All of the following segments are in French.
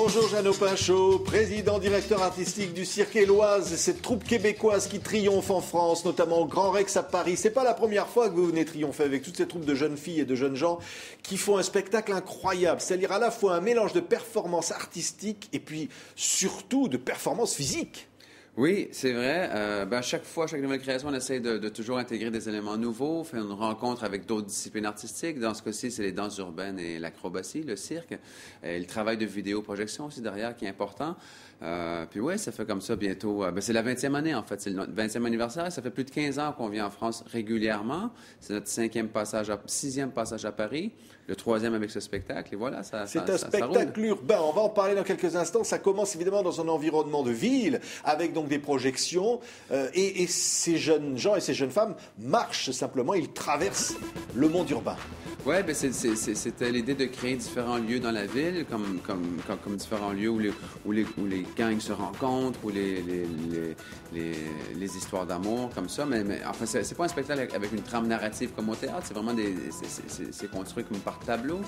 Bonjour Jeannot Pinchot, président directeur artistique du Cirque Éloise, cette troupe québécoise qui triomphe en France, notamment au Grand Rex à Paris. C'est pas la première fois que vous venez triompher avec toutes ces troupes de jeunes filles et de jeunes gens qui font un spectacle incroyable, c'est-à-dire à la fois un mélange de performance artistique et puis surtout de performance physique. Oui, c'est vrai. Chaque fois, chaque nouvelle création, on essaie de toujours intégrer des éléments nouveaux, faire une rencontre avec d'autres disciplines artistiques. Dans ce cas-ci, c'est les danses urbaines et l'acrobatie, le cirque. Et le travail de vidéoprojection aussi derrière qui est important. Puis oui, ça fait comme ça bientôt. C'est la 20e année, en fait. C'est le 20e anniversaire. Ça fait plus de 15 ans qu'on vient en France régulièrement. C'est notre 6e passage à Paris. Le 3e avec ce spectacle. Et voilà, c'est un spectacle urbain. On va en parler dans quelques instants. Ça commence évidemment dans un environnement de ville, avec donc des projections. Et ces jeunes gens et ces jeunes femmes marchent simplement. Ils traversent le monde urbain. Oui, c'était l'idée de créer différents lieux dans la ville, comme différents lieux où les gangs se rencontrent, où les histoires d'amour, comme ça. Mais enfin, c'est pas un spectacle avec une trame narrative comme au théâtre. C'est vraiment c'est construit comme par tableau,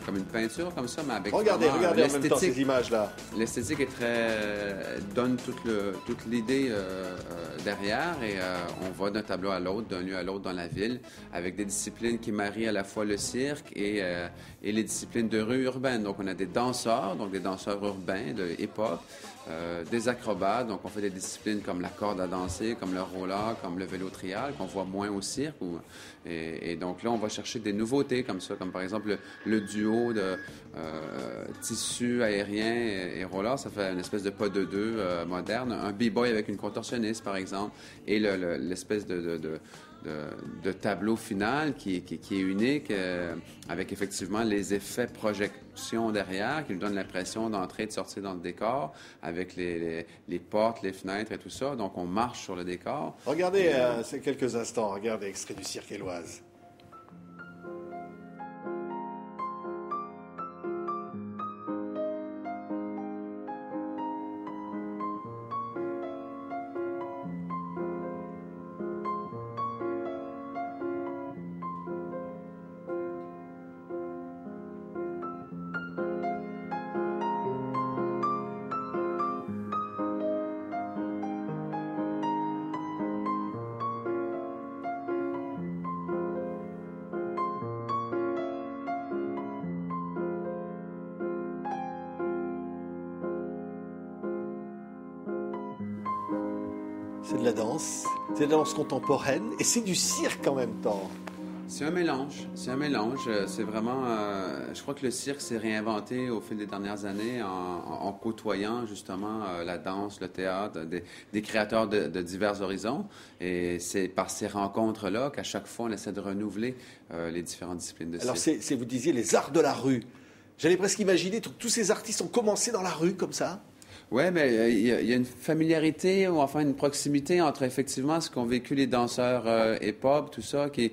comme une peinture, comme ça, mais avec regardez en même temps ces images-là. L'esthétique est donne toute l'idée derrière, et on va d'un tableau à l'autre, d'un lieu à l'autre dans la ville, avec des disciplines qui marient à la fois le cirque et les disciplines de rue urbaine. Donc, on a des danseurs urbains de hip-hop, des acrobates. Donc, on fait des disciplines comme la corde à danser, comme le roller, comme le vélo trial, qu'on voit moins au cirque. Et donc là, on va chercher des nouveautés comme ça, comme par exemple le duo de tissu aérien et roller. Ça fait une espèce de pas de deux moderne. Un b-boy avec une contorsionniste, par exemple, et l'espèce de tableau final qui est unique, avec effectivement les effets projection derrière, qui nous donnent l'impression d'entrer et de sortir dans le décor, avec les portes, les fenêtres et tout ça. Donc, on marche sur le décor. Regardez ces quelques instants, regardez l'extrait du Cirque Éloise. C'est de la danse contemporaine et c'est du cirque en même temps. C'est un mélange. C'est vraiment... je crois que le cirque s'est réinventé au fil des dernières années en côtoyant justement la danse, le théâtre, des créateurs de divers horizons. Et c'est par ces rencontres-là qu'à chaque fois, on essaie de renouveler les différentes disciplines de cirque. Alors, vous disiez les arts de la rue. J'allais presque imaginer que tous ces artistes ont commencé dans la rue comme ça. Oui, mais il y a une familiarité, ou enfin une proximité entre effectivement ce qu'ont vécu les danseurs hip-hop, tout ça, qui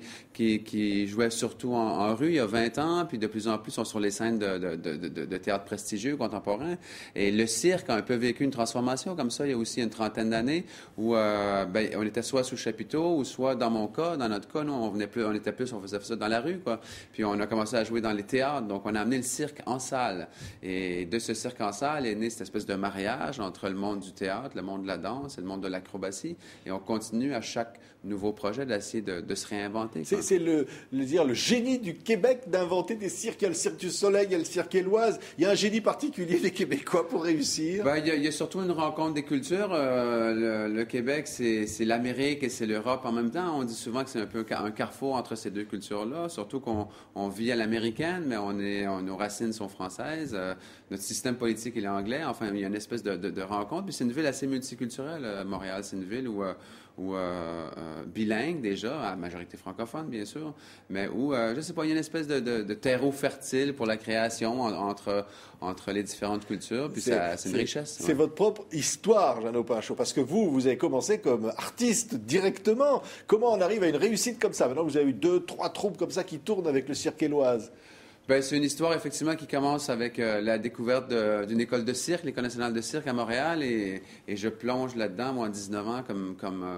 jouaient surtout en rue il y a 20 ans, puis de plus en plus sont sur les scènes de théâtre prestigieux, contemporain. Et le cirque a un peu vécu une transformation comme ça il y a aussi une trentaine d'années, où on était soit sous chapiteau, ou soit dans notre cas, nous, on faisait ça dans la rue, quoi. Puis on a commencé à jouer dans les théâtres, donc on a amené le cirque en salle. Et de ce cirque en salle est née cette espèce de mariage entre le monde du théâtre, le monde de la danse et le monde de l'acrobatie. Et on continue à chaque nouveau projet d'essayer de se réinventer. C'est le génie du Québec d'inventer des cirques. Il y a le Cirque du Soleil, il y a le Cirque Éloise. Il y a un génie particulier des Québécois pour réussir. Il y a surtout une rencontre des cultures. Le Québec, c'est l'Amérique et c'est l'Europe en même temps. On dit souvent que c'est un peu un carrefour entre ces deux cultures-là, surtout qu'on vit à l'américaine, mais nos racines sont françaises. Notre système politique, il est anglais. Enfin, il y a une espèce de rencontre. Puis c'est une ville assez multiculturelle, Montréal. C'est une ville où bilingue déjà, à majorité francophone, bien sûr, mais où, je ne sais pas, il y a une espèce de terreau fertile pour la création entre les différentes cultures. Puis c'est une richesse. C'est votre propre histoire, Jeannot Pinchot, parce que vous avez commencé comme artiste directement. Comment on arrive à une réussite comme ça? Maintenant, vous avez eu 2-3 troupes comme ça qui tournent avec le Cirque Éloise. C'est une histoire, effectivement, qui commence avec la découverte d'une école de cirque, l'École nationale de cirque à Montréal, et je plonge là-dedans, moi, à 19 ans, comme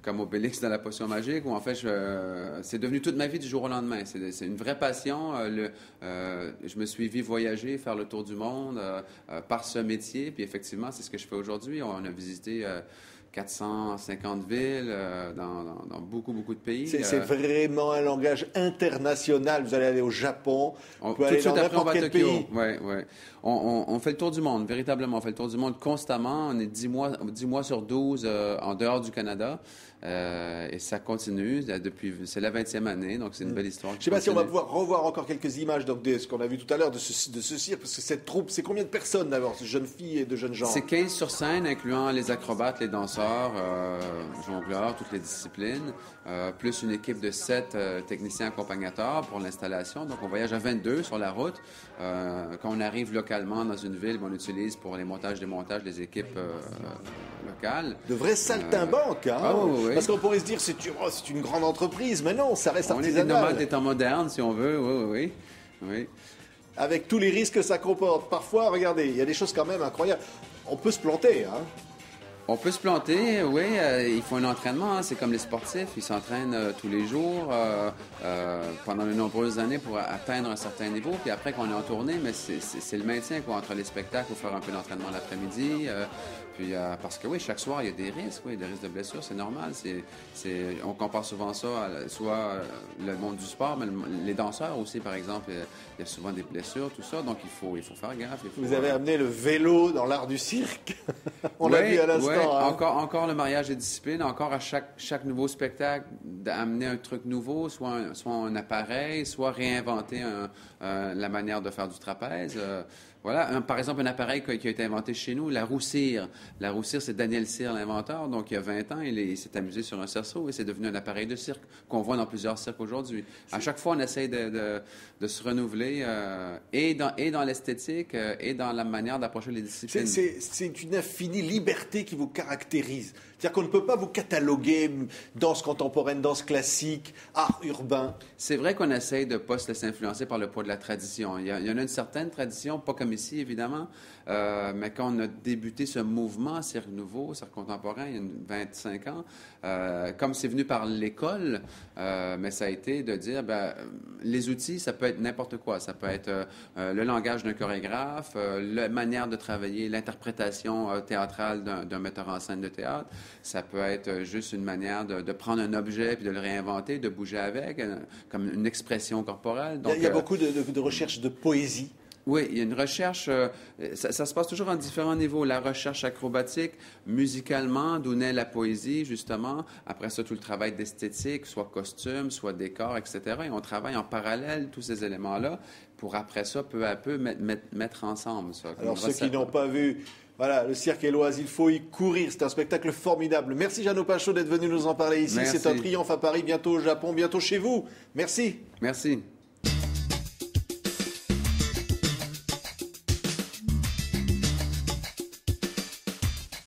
comme Obélix dans la potion magique, où en fait, c'est devenu toute ma vie du jour au lendemain. C'est une vraie passion. Je me suis vu voyager, faire le tour du monde par ce métier. Puis effectivement, c'est ce que je fais aujourd'hui. On a visité 450 villes dans beaucoup, beaucoup de pays. C'est vraiment un langage international. Vous allez aller au Japon, vous pouvez aller dans n'importe quel pays. Oui. On fait le tour du monde, véritablement. On fait le tour du monde constamment. On est 10 mois sur 12 en dehors du Canada. Et ça continue c'est la 20e année, donc c'est une belle histoire. Je ne sais pas si on va pouvoir revoir encore quelques images de ce qu'on a vu tout à l'heure de ce cirque, parce que cette troupe, c'est combien de personnes d'abord, de jeunes filles et de jeunes gens? C'est 15 sur scène, incluant les acrobates, les danseurs, jongleurs, toutes les disciplines, plus une équipe de 7 techniciens accompagnateurs pour l'installation. Donc on voyage à 22 sur la route. Quand on arrive localement dans une ville, on utilise pour les montages-démontages les équipes locales. De vrais saltimbanques, hein? Ah, oui. Parce qu'on pourrait se dire c'est une grande entreprise, mais non, ça reste artisanal. On est des nomades des temps modernes, si on veut, oui. Avec tous les risques que ça comporte. Parfois, regardez, il y a des choses quand même incroyables. On peut se planter, hein? On peut se planter, oui. Il faut un entraînement. Hein. C'est comme les sportifs. Ils s'entraînent tous les jours pendant de nombreuses années pour atteindre un certain niveau. Puis après, quand on est en tournée, mais c'est le maintien, quoi. Entre les spectacles, il faut faire un peu d'entraînement l'après-midi. Puis, parce que oui, chaque soir, il y a des risques, des risques de blessures, c'est normal. On compare souvent ça à soit le monde du sport, mais les danseurs aussi, par exemple, il y a souvent des blessures, tout ça, donc il faut faire gaffe. Vous avez amené le vélo dans l'art du cirque. On l'a vu à l'instant. Oui, encore le mariage des disciplines, encore à chaque nouveau spectacle, d'amener un truc nouveau, soit un appareil, soit réinventer la manière de faire du trapèze. Voilà, par exemple, un appareil qui a été inventé chez nous, la roue cire. La roue cire, c'est Daniel Cyr, l'inventeur. Donc, il y a 20 ans, il s'est amusé sur un cerceau et c'est devenu un appareil de cirque qu'on voit dans plusieurs cirques aujourd'hui. À chaque fois, on essaye de se renouveler et dans l'esthétique et dans la manière d'approcher les disciplines. C'est une infinie liberté qui vous caractérise. C'est-à-dire qu'on ne peut pas vous cataloguer danse contemporaine, danse classique, art urbain. C'est vrai qu'on essaye de ne pas se laisser influencer par le poids de la tradition. Il y en a une certaine tradition, pas comme ici, évidemment, mais quand on a débuté ce mouvement cirque nouveau, cirque contemporain, il y a 25 ans, comme c'est venu par l'école, mais ça a été de dire, les outils, ça peut être n'importe quoi. Ça peut être le langage d'un chorégraphe, la manière de travailler, l'interprétation théâtrale d'un metteur en scène de théâtre. Ça peut être juste une manière de prendre un objet puis de le réinventer, de bouger avec, comme une expression corporelle. Donc, il y a beaucoup de recherches de poésie. Oui, il y a une recherche, ça se passe toujours en différents niveaux. La recherche acrobatique, musicalement, d'où naît la poésie, justement. Après ça, tout le travail d'esthétique, soit costume, soit décor, etc. Et on travaille en parallèle tous ces éléments-là pour, après ça, peu à peu, mettre ensemble ça. Alors, ceux qui n'ont pas vu... Voilà, le cirque Éloize, il faut y courir. C'est un spectacle formidable. Merci Jeannot Pachot d'être venu nous en parler ici. Merci. C'est un triomphe à Paris, bientôt au Japon, bientôt chez vous. Merci. Merci.